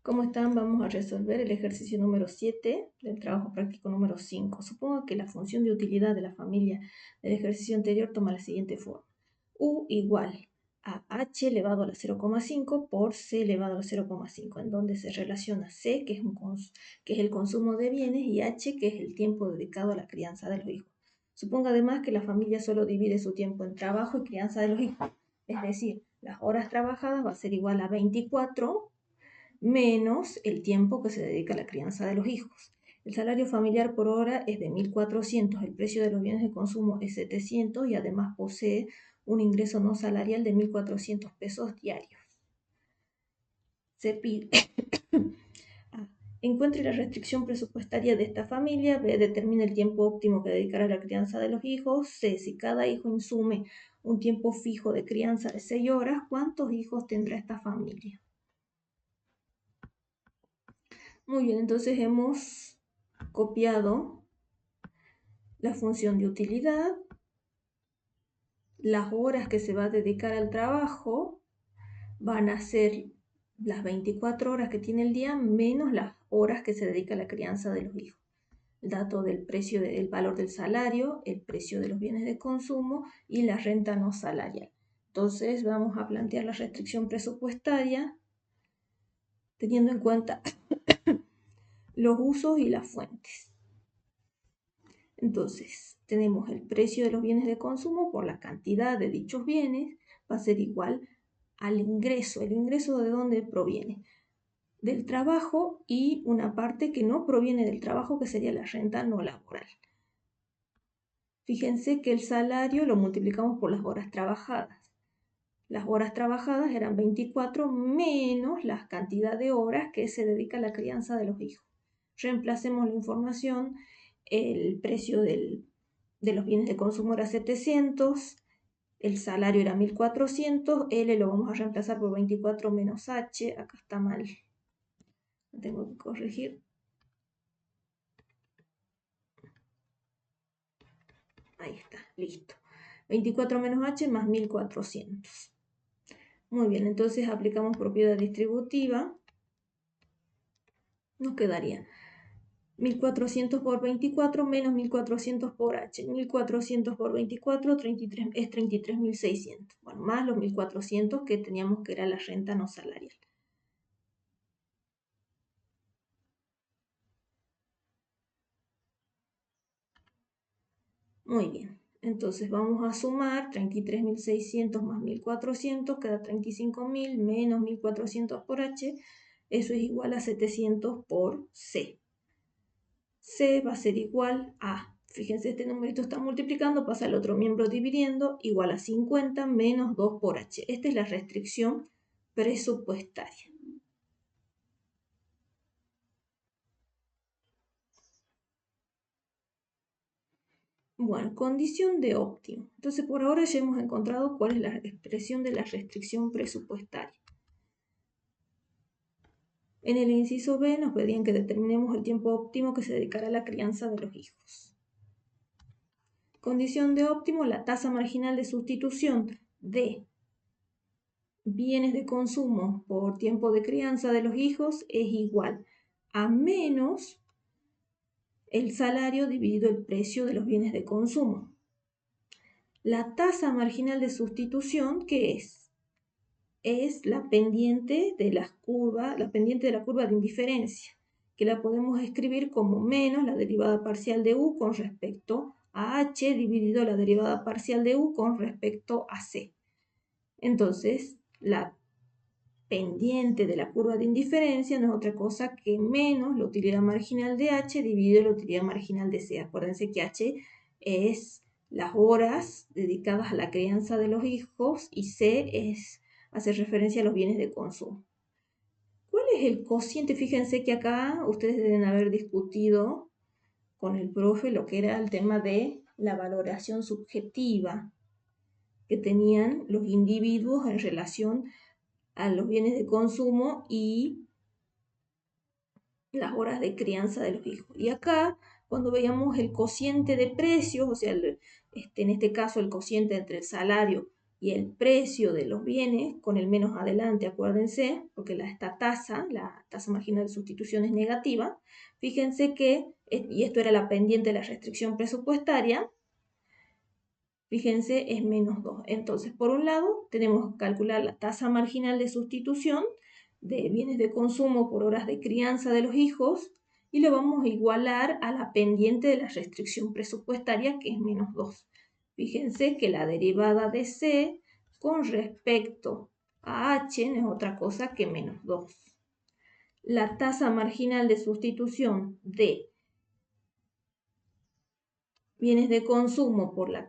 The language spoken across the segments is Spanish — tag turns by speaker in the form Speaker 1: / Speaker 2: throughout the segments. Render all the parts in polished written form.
Speaker 1: ¿Cómo están? Vamos a resolver el ejercicio número 7 del trabajo práctico número 5. Supongo que la función de utilidad de la familia del ejercicio anterior toma la siguiente forma. U igual a h elevado a la 0,5 por c elevado a la 0,5, en donde se relaciona c, que es el consumo de bienes, y h, que es el tiempo dedicado a la crianza de los hijos. Supongo además que la familia solo divide su tiempo en trabajo y crianza de los hijos. Es decir, las horas trabajadas va a ser igual a 24 menos el tiempo que se dedica a la crianza de los hijos. El salario familiar por hora es de 1.400, el precio de los bienes de consumo es 700 y además posee un ingreso no salarial de 1.400 pesos diarios. Se pide A. Encuentre la restricción presupuestaria de esta familia. B. Determine el tiempo óptimo que dedicará a la crianza de los hijos. C. Si cada hijo insume un tiempo fijo de crianza de 6 horas, ¿cuántos hijos tendrá esta familia? Muy bien, entonces hemos copiado la función de utilidad, las horas que se va a dedicar al trabajo van a ser las 24 horas que tiene el día menos las horas que se dedica a la crianza de los hijos. El dato del precio, el valor del salario, el precio de los bienes de consumo y la renta no salarial. Entonces vamos a plantear la restricción presupuestaria teniendo en cuenta los usos y las fuentes. Entonces, tenemos el precio de los bienes de consumo por la cantidad de dichos bienes, va a ser igual al ingreso. ¿El ingreso de dónde proviene? Del trabajo y una parte que no proviene del trabajo, que sería la renta no laboral. Fíjense que el salario lo multiplicamos por las horas trabajadas. Las horas trabajadas eran 24 menos la cantidad de horas que se dedica a la crianza de los hijos. Reemplacemos la información, el precio de los bienes de consumo era 700, el salario era 1400, L lo vamos a reemplazar por 24 menos H, acá está mal, lo tengo que corregir. Ahí está, listo. 24 menos H más 1400. Muy bien, entonces aplicamos propiedad distributiva. Nos quedaría 1400 por 24 menos 1400 por H. 1400 por 24 es 33.600. Bueno, más los 1400 que teníamos que era la renta no salarial. Muy bien. Entonces vamos a sumar 33.600 más 1400, queda 35.000 menos 1400 por H. Eso es igual a 700 por C. C va a ser igual a, fíjense, este numerito está multiplicando, pasa al otro miembro dividiendo, igual a 50 menos 2 por H. Esta es la restricción presupuestaria. Bueno, condición de óptimo. Entonces, por ahora ya hemos encontrado cuál es la expresión de la restricción presupuestaria. En el inciso B nos pedían que determinemos el tiempo óptimo que se dedicará a la crianza de los hijos. Condición de óptimo, la tasa marginal de sustitución de bienes de consumo por tiempo de crianza de los hijos es igual a menos el salario dividido el precio de los bienes de consumo. La tasa marginal de sustitución, ¿qué es? Es la pendiente de la curva de indiferencia, que la podemos escribir como menos la derivada parcial de u con respecto a h dividido la derivada parcial de u con respecto a c. Entonces, la pendiente de la curva de indiferencia no es otra cosa que menos la utilidad marginal de h dividido la utilidad marginal de c. Acuérdense que h es las horas dedicadas a la crianza de los hijos y c hace referencia a los bienes de consumo. ¿Cuál es el cociente? Fíjense que acá ustedes deben haber discutido con el profe lo que era el tema de la valoración subjetiva que tenían los individuos en relación a los bienes de consumo y las horas de crianza de los hijos. Y acá, cuando veíamos el cociente de precios, o sea, en este caso el cociente entre el salario y el precio de los bienes con el menos adelante, acuérdense, porque esta tasa, la tasa marginal de sustitución es negativa. Fíjense que, y esto era la pendiente de la restricción presupuestaria, fíjense, es menos 2. Entonces, por un lado, tenemos que calcular la tasa marginal de sustitución de bienes de consumo por horas de crianza de los hijos y lo vamos a igualar a la pendiente de la restricción presupuestaria, que es menos 2. Fíjense que la derivada de C con respecto a H no es otra cosa que menos 2. La tasa marginal de sustitución de bienes de consumo por el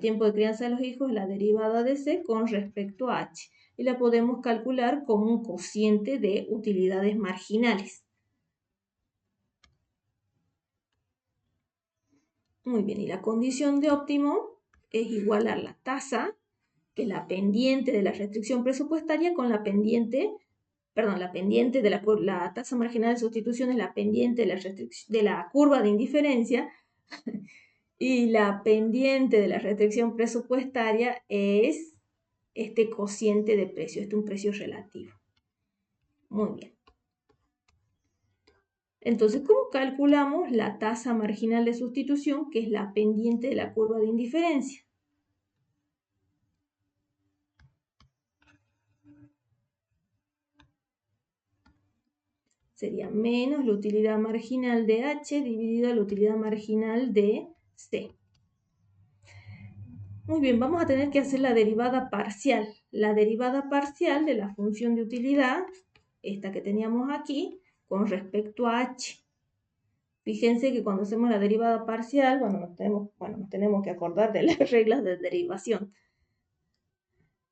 Speaker 1: tiempo de crianza de los hijos, la derivada de C con respecto a H. Y la podemos calcular como un cociente de utilidades marginales. Muy bien, y la condición de óptimo es igualar la tasa, que es la pendiente de la restricción presupuestaria, con la pendiente, de la tasa marginal de sustitución es la pendiente de la curva de indiferencia, y la pendiente de la restricción presupuestaria es este cociente de precio, este es un precio relativo. Muy bien. Entonces, ¿cómo calculamos la tasa marginal de sustitución, que es la pendiente de la curva de indiferencia? Sería menos la utilidad marginal de H dividido la utilidad marginal de C. Muy bien, vamos a tener que hacer la derivada parcial. La derivada parcial de la función de utilidad, esta que teníamos aquí, con respecto a H. Fíjense que cuando hacemos la derivada parcial, nos tenemos que acordar de las reglas de derivación.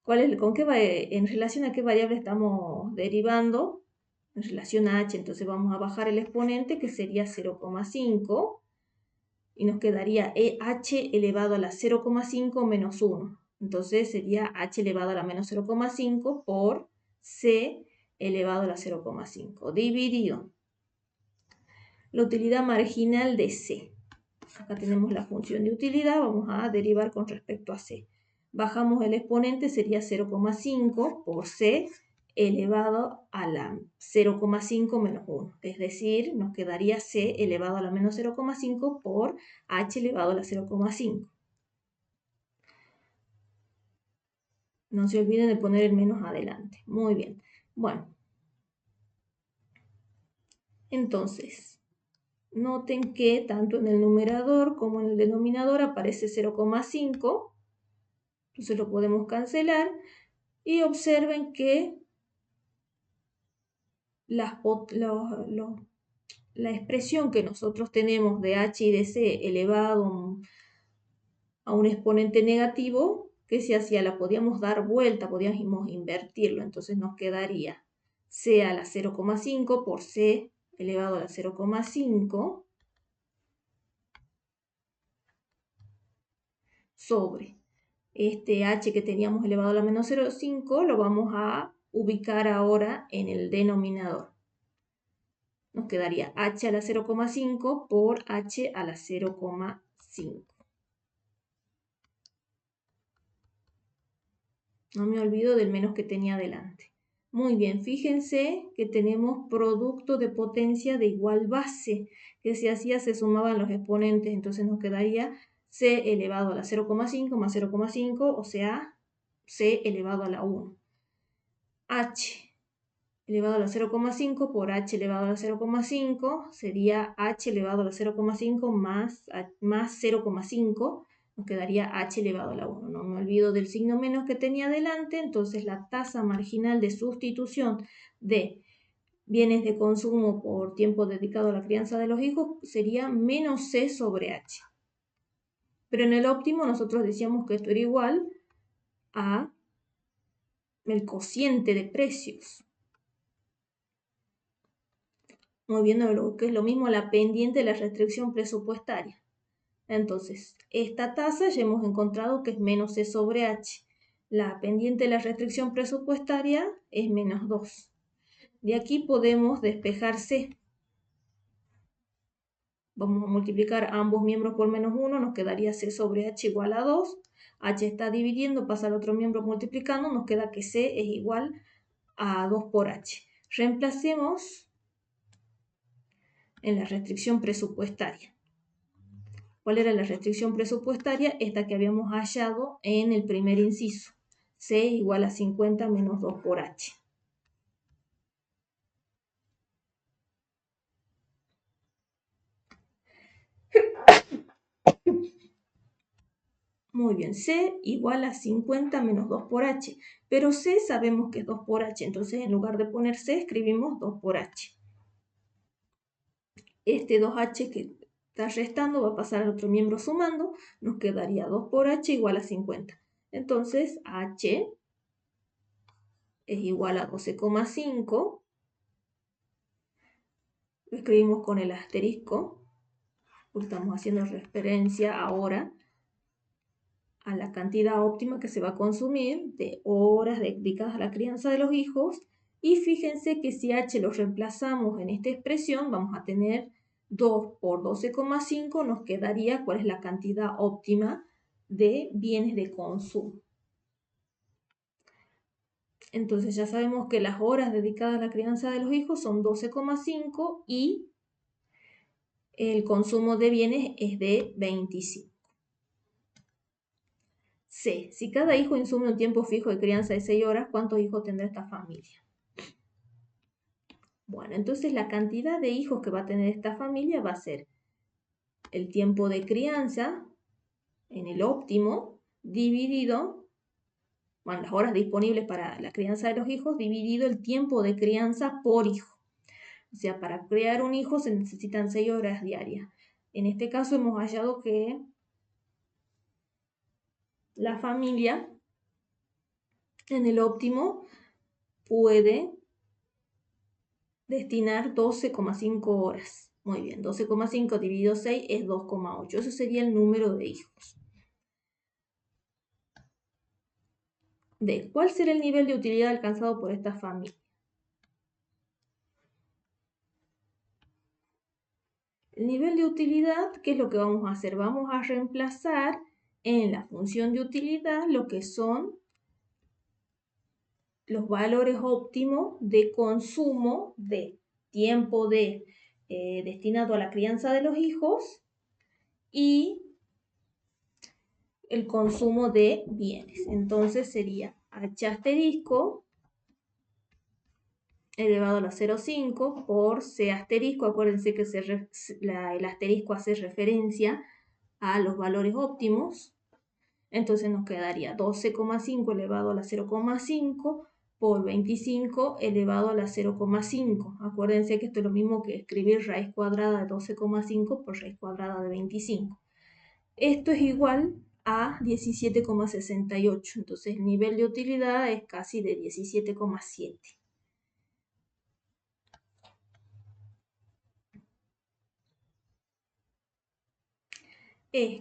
Speaker 1: ¿En relación a qué variable estamos derivando? En relación a h, entonces vamos a bajar el exponente, que sería 0,5, y nos quedaría h elevado a la 0,5 menos 1. Entonces sería h elevado a la menos 0,5 por c elevado a la 0,5, dividido la utilidad marginal de c. Acá tenemos la función de utilidad, vamos a derivar con respecto a c. Bajamos el exponente, sería 0,5 por c elevado a la 0,5 menos 1. Es decir, nos quedaría c elevado a la menos 0,5 por h elevado a la 0,5. No se olviden de poner el menos adelante. Muy bien. Bueno. Entonces, noten que tanto en el numerador como en el denominador aparece 0,5. Entonces lo podemos cancelar. Y observen que la expresión que nosotros tenemos de h y de c elevado a un exponente negativo, que se hacía, la podíamos dar vuelta, podíamos invertirlo. Entonces nos quedaría c a la 0,5 por c elevado a la 0,5 sobre este h que teníamos elevado a la menos 0,5, lo vamos a ubicar ahora en el denominador. Nos quedaría h a la 0,5 por h a la 0,5. No me olvido del menos que tenía delante. Muy bien, fíjense que tenemos producto de potencia de igual base, que si hacía se sumaban los exponentes, entonces nos quedaría c elevado a la 0,5 más 0,5, o sea, c elevado a la 1. H elevado a la 0,5 por h elevado a la 0,5 sería h elevado a la 0,5 más 0,5, nos quedaría h elevado a la 1. No me olvido del signo menos que tenía delante, entonces la tasa marginal de sustitución de bienes de consumo por tiempo dedicado a la crianza de los hijos sería menos c sobre h. Pero en el óptimo nosotros decíamos que esto era igual a el cociente de precios. Muy bien, lo que es lo mismo la pendiente de la restricción presupuestaria. Entonces, esta tasa ya hemos encontrado que es menos C sobre H. La pendiente de la restricción presupuestaria es menos 2. De aquí podemos despejar C. Vamos a multiplicar ambos miembros por menos 1, nos quedaría C sobre H igual a 2. H está dividiendo, pasa al otro miembro multiplicando, nos queda que C es igual a 2 por H. Reemplacemos en la restricción presupuestaria. ¿Cuál era la restricción presupuestaria? Esta que habíamos hallado en el primer inciso. C igual a 50 menos 2 por H. Muy bien, C igual a 50 menos 2 por H. Pero C sabemos que es 2 por H, entonces en lugar de poner C escribimos 2 por H. Este 2H que está restando va a pasar al otro miembro sumando, nos quedaría 2 por H igual a 50. Entonces H es igual a 12,5. Lo escribimos con el asterisco, porque estamos haciendo referencia ahora a la cantidad óptima que se va a consumir de horas dedicadas a la crianza de los hijos. Y fíjense que si H lo reemplazamos en esta expresión, vamos a tener 2 por 12,5, nos quedaría cuál es la cantidad óptima de bienes de consumo. Entonces ya sabemos que las horas dedicadas a la crianza de los hijos son 12,5 y el consumo de bienes es de 25. C. Si cada hijo insume un tiempo fijo de crianza de 6 horas, ¿cuántos hijos tendrá esta familia? Bueno, entonces la cantidad de hijos que va a tener esta familia va a ser el tiempo de crianza en el óptimo dividido, bueno, las horas disponibles para la crianza de los hijos dividido el tiempo de crianza por hijo. O sea, para criar un hijo se necesitan 6 horas diarias. En este caso hemos hallado que la familia en el óptimo puede destinar 12,5 horas. Muy bien, 12,5 dividido 6 es 2,8. Eso sería el número de hijos. D. ¿Cuál será el nivel de utilidad alcanzado por esta familia? El nivel de utilidad, ¿qué es lo que vamos a hacer? Vamos a reemplazar en la función de utilidad lo que son los valores óptimos de consumo de tiempo destinado a la crianza de los hijos y el consumo de bienes. Entonces sería H asterisco elevado a la 0,5 por C asterisco. Acuérdense que el asterisco hace referencia a los valores óptimos. Entonces nos quedaría 12,5 elevado a la 0,5 por 25 elevado a la 0,5. Acuérdense que esto es lo mismo que escribir raíz cuadrada de 12,5 por raíz cuadrada de 25. Esto es igual a 17,68. Entonces el nivel de utilidad es casi de 17,7.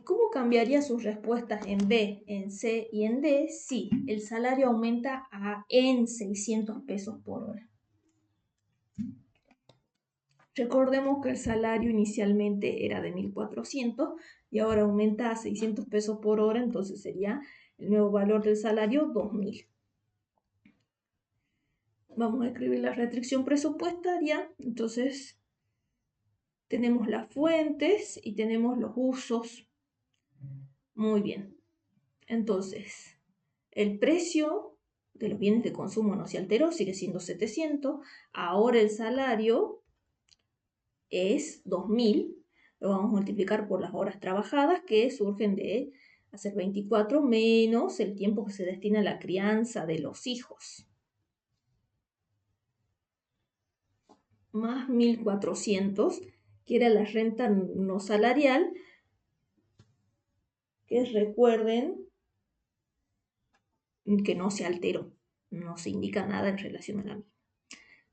Speaker 1: ¿Cómo cambiaría sus respuestas en B, en C y en D si el salario aumenta en 600 pesos por hora? Recordemos que el salario inicialmente era de 1.400 y ahora aumenta a 600 pesos por hora, entonces sería el nuevo valor del salario 2.000. Vamos a escribir la restricción presupuestaria, entonces tenemos las fuentes y tenemos los usos. Muy bien, entonces el precio de los bienes de consumo no se alteró, sigue siendo 700, ahora el salario es 2.000, lo vamos a multiplicar por las horas trabajadas que surgen de hacer 24 menos el tiempo que se destina a la crianza de los hijos, más 1.400, que era la renta no salarial, que recuerden que no se alteró, no se indica nada en relación a la misma.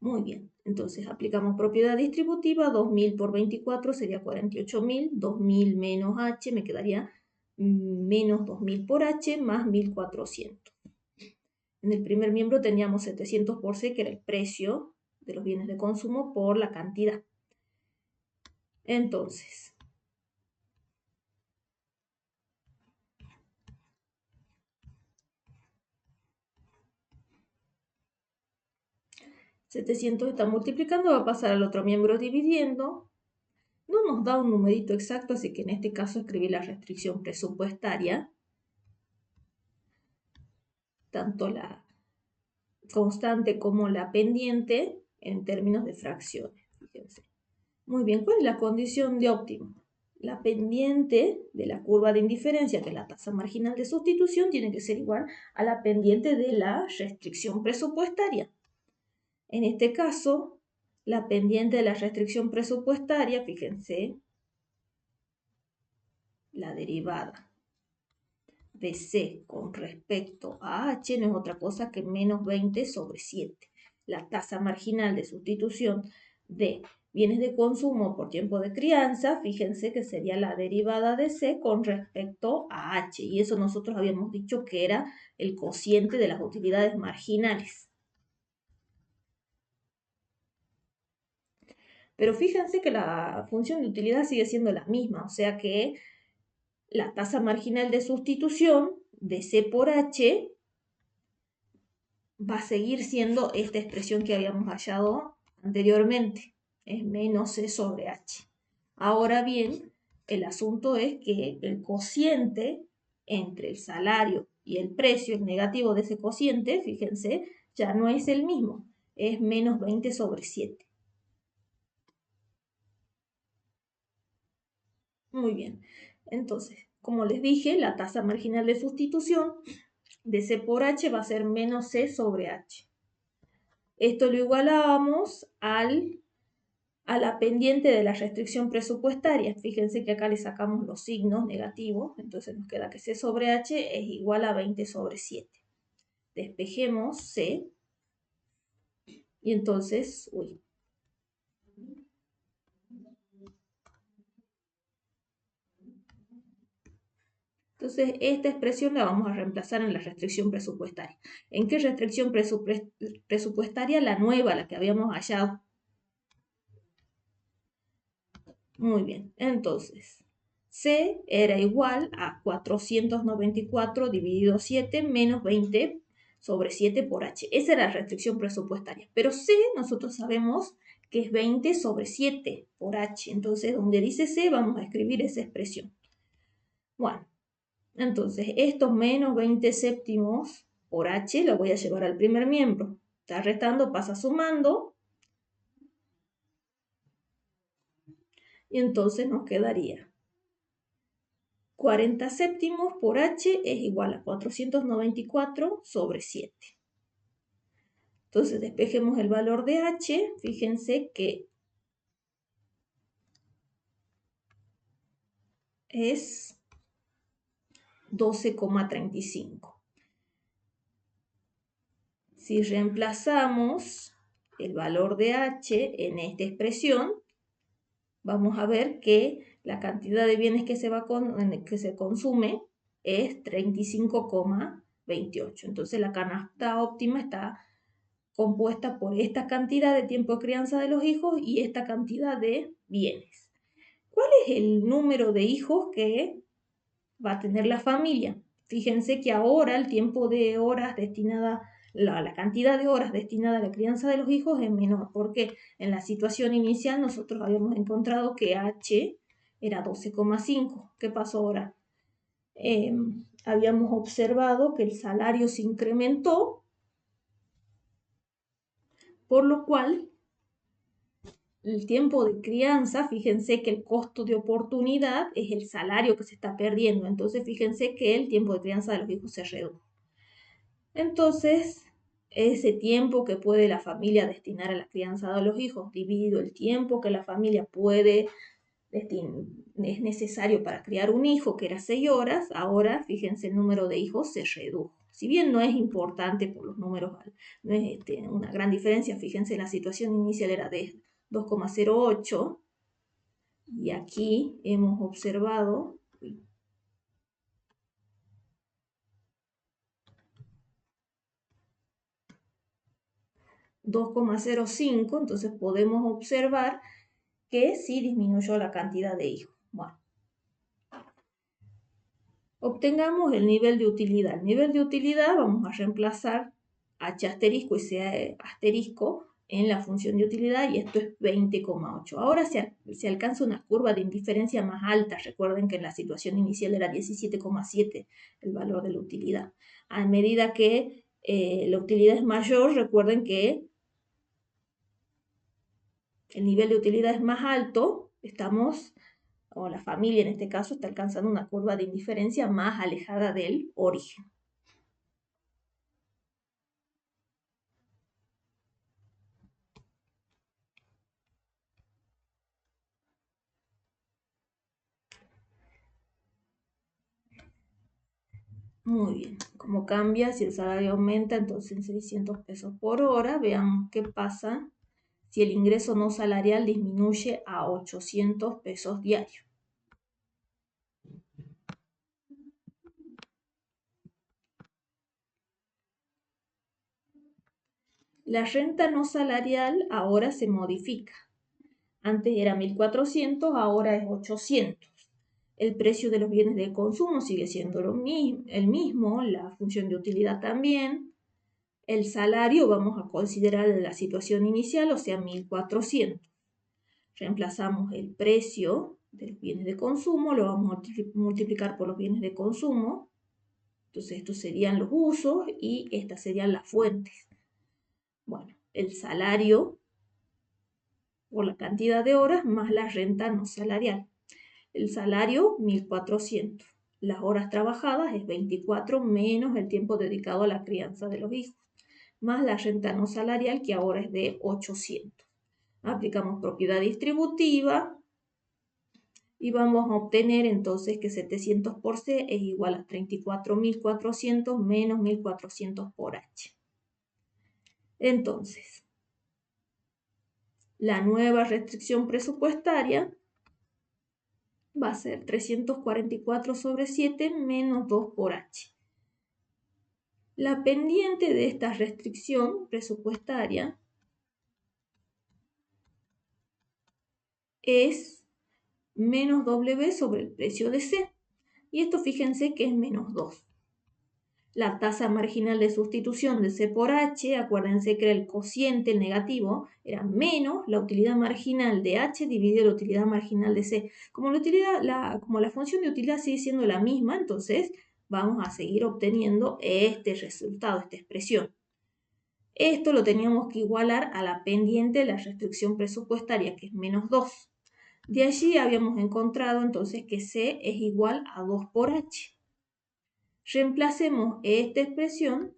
Speaker 1: Muy bien, entonces aplicamos propiedad distributiva, 2.000 por 24 sería 48.000, 2.000 menos H me quedaría menos 2.000 por H más 1.400. En el primer miembro teníamos 700 por C, que era el precio de los bienes de consumo por la cantidad. Entonces, 700 está multiplicando, va a pasar al otro miembro dividiendo. No nos da un numerito exacto, así que en este caso escribí la restricción presupuestaria. Tanto la constante como la pendiente en términos de fracciones. Fíjense. Muy bien, ¿cuál es la condición de óptimo? La pendiente de la curva de indiferencia, que es la tasa marginal de sustitución, tiene que ser igual a la pendiente de la restricción presupuestaria. En este caso, la pendiente de la restricción presupuestaria, fíjense, la derivada de C con respecto a H no es otra cosa que menos 20 sobre 7. La tasa marginal de sustitución de bienes de consumo por tiempo de crianza, fíjense que sería la derivada de C con respecto a H. Y eso nosotros habíamos dicho que era el cociente de las utilidades marginales. Pero fíjense que la función de utilidad sigue siendo la misma, o sea que la tasa marginal de sustitución de C por H va a seguir siendo esta expresión que habíamos hallado anteriormente, es menos C sobre H. Ahora bien, el asunto es que el cociente entre el salario y el precio, el negativo de ese cociente, fíjense, ya no es el mismo, es menos 20 sobre 7. Muy bien, entonces, como les dije, la tasa marginal de sustitución de C por H va a ser menos C sobre H. Esto lo igualamos a la pendiente de la restricción presupuestaria. Fíjense que acá le sacamos los signos negativos, entonces nos queda que C sobre H es igual a 20 sobre 7. Despejemos C y entonces, Entonces, esta expresión la vamos a reemplazar en la restricción presupuestaria. ¿En qué restricción presupuestaria? La nueva, la que habíamos hallado. Muy bien, entonces, C era igual a 494 dividido 7 menos 20 sobre 7 por H. Esa era la restricción presupuestaria. Pero C nosotros sabemos que es 20 sobre 7 por H. Entonces, donde dice C, vamos a escribir esa expresión. Bueno, entonces, estos menos 20 séptimos por H lo voy a llevar al primer miembro. Está restando, pasa sumando. Y entonces nos quedaría 40 séptimos por H es igual a 494 sobre 7. Entonces despejemos el valor de H. Fíjense que es 12,35. Si reemplazamos el valor de H en esta expresión, vamos a ver que la cantidad de bienes que se consume es 35,28. Entonces la canasta óptima está compuesta por esta cantidad de tiempo de crianza de los hijos y esta cantidad de bienes. ¿Cuál es el número de hijos que va a tener la familia? Fíjense que ahora el tiempo de horas destinada, la cantidad de horas destinada a la crianza de los hijos es menor, porque en la situación inicial nosotros habíamos encontrado que H era 12,5. ¿Qué pasó ahora? Habíamos observado que el salario se incrementó, por lo cual el tiempo de crianza, fíjense que el costo de oportunidad es el salario que se está perdiendo. Entonces, fíjense que el tiempo de crianza de los hijos se redujo. Entonces, ese tiempo que puede la familia destinar a la crianza de los hijos, dividido el tiempo que la familia puede es necesario para criar un hijo, que era 6 horas, ahora fíjense el número de hijos se redujo. Si bien no es importante por los números, no es una gran diferencia, fíjense la situación inicial era de 2,08 y aquí hemos observado 2,05, entonces podemos observar que sí disminuyó la cantidad de hijos. Bueno, obtengamos el nivel de utilidad. El nivel de utilidad vamos a reemplazar H asterisco y C asterisco en la función de utilidad y esto es 20,8. Ahora se alcanza una curva de indiferencia más alta. Recuerden que en la situación inicial era 17,7 el valor de la utilidad. A medida que la utilidad es mayor, recuerden que el nivel de utilidad es más alto, o la familia en este caso, está alcanzando una curva de indiferencia más alejada del origen. Muy bien, ¿cómo cambia? Si el salario aumenta, entonces en 600 pesos por hora. Veamos qué pasa si el ingreso no salarial disminuye a 800 pesos diarios. La renta no salarial ahora se modifica. Antes era 1.400, ahora es 800. El precio de los bienes de consumo sigue siendo el mismo, la función de utilidad también. El salario vamos a considerar la situación inicial, o sea, 1.400. Reemplazamos el precio de los bienes de consumo, lo vamos a multiplicar por los bienes de consumo. Entonces, estos serían los usos y estas serían las fuentes. Bueno, el salario por la cantidad de horas más la renta no salarial. El salario, 1.400. Las horas trabajadas es 24 menos el tiempo dedicado a la crianza de los hijos, más la renta no salarial que ahora es de 800. Aplicamos propiedad distributiva y vamos a obtener entonces que 700 por C es igual a 34.400 menos 1.400 por H. Entonces, la nueva restricción presupuestaria va a ser 344 sobre 7 menos 2 por H. La pendiente de esta restricción presupuestaria es menos W sobre el precio de C. Y esto fíjense que es menos 2. La tasa marginal de sustitución de C por H, acuérdense que era el cociente, el negativo, era menos la utilidad marginal de H dividido la utilidad marginal de C. Como la función de utilidad sigue siendo la misma, entonces vamos a seguir obteniendo este resultado, esta expresión. Esto lo teníamos que igualar a la pendiente de la restricción presupuestaria, que es menos 2. De allí habíamos encontrado entonces que C es igual a 2 por H. Reemplacemos esta expresión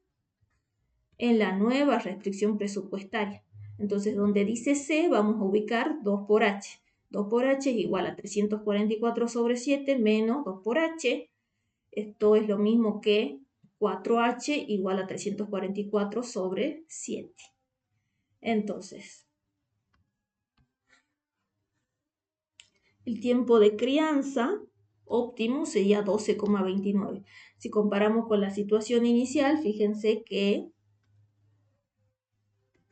Speaker 1: en la nueva restricción presupuestaria. Entonces, donde dice C, vamos a ubicar 2 por H. 2 por H es igual a 344 sobre 7 menos 2 por H. Esto es lo mismo que 4H igual a 344 sobre 7. Entonces, el tiempo de crianza óptimo sería 12,29. Si comparamos con la situación inicial, fíjense que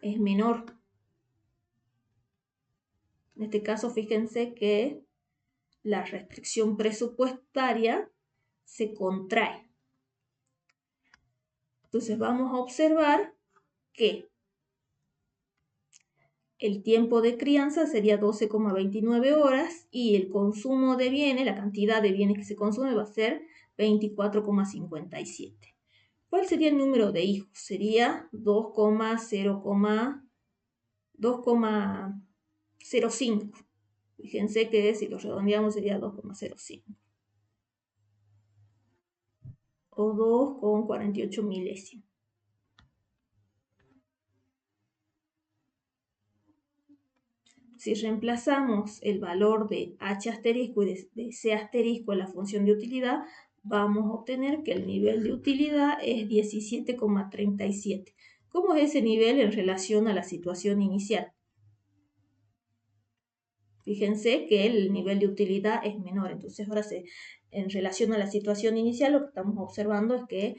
Speaker 1: es menor. En este caso, fíjense que la restricción presupuestaria se contrae. Entonces vamos a observar que el tiempo de crianza sería 12,29 horas y el consumo de bienes, la cantidad de bienes que se consume va a ser 24,57. ¿Cuál sería el número de hijos? Sería 2,05. Fíjense que si lo redondeamos sería 2,05. O 2,48 milésimos. Si reemplazamos el valor de H asterisco y de C asterisco en la función de utilidad, vamos a obtener que el nivel de utilidad es 17,37. ¿Cómo es ese nivel en relación a la situación inicial? Fíjense que el nivel de utilidad es menor. Entonces, ahora en relación a la situación inicial, lo que estamos observando es que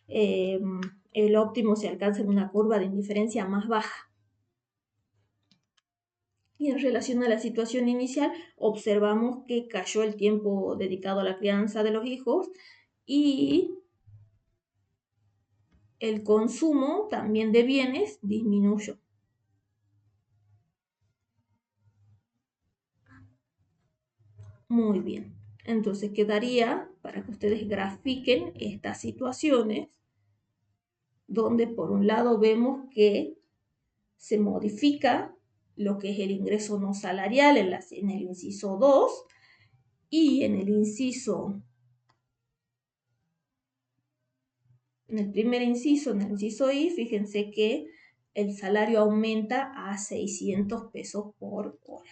Speaker 1: el óptimo se alcanza en una curva de indiferencia más baja. Y en relación a la situación inicial, observamos que cayó el tiempo dedicado a la crianza de los hijos y el consumo también de bienes disminuyó. Muy bien. Entonces quedaría para que ustedes grafiquen estas situaciones donde por un lado vemos que se modifica lo que es el ingreso no salarial en el inciso 2 y en el primer inciso, en el inciso I, fíjense que el salario aumenta a 600 pesos por hora.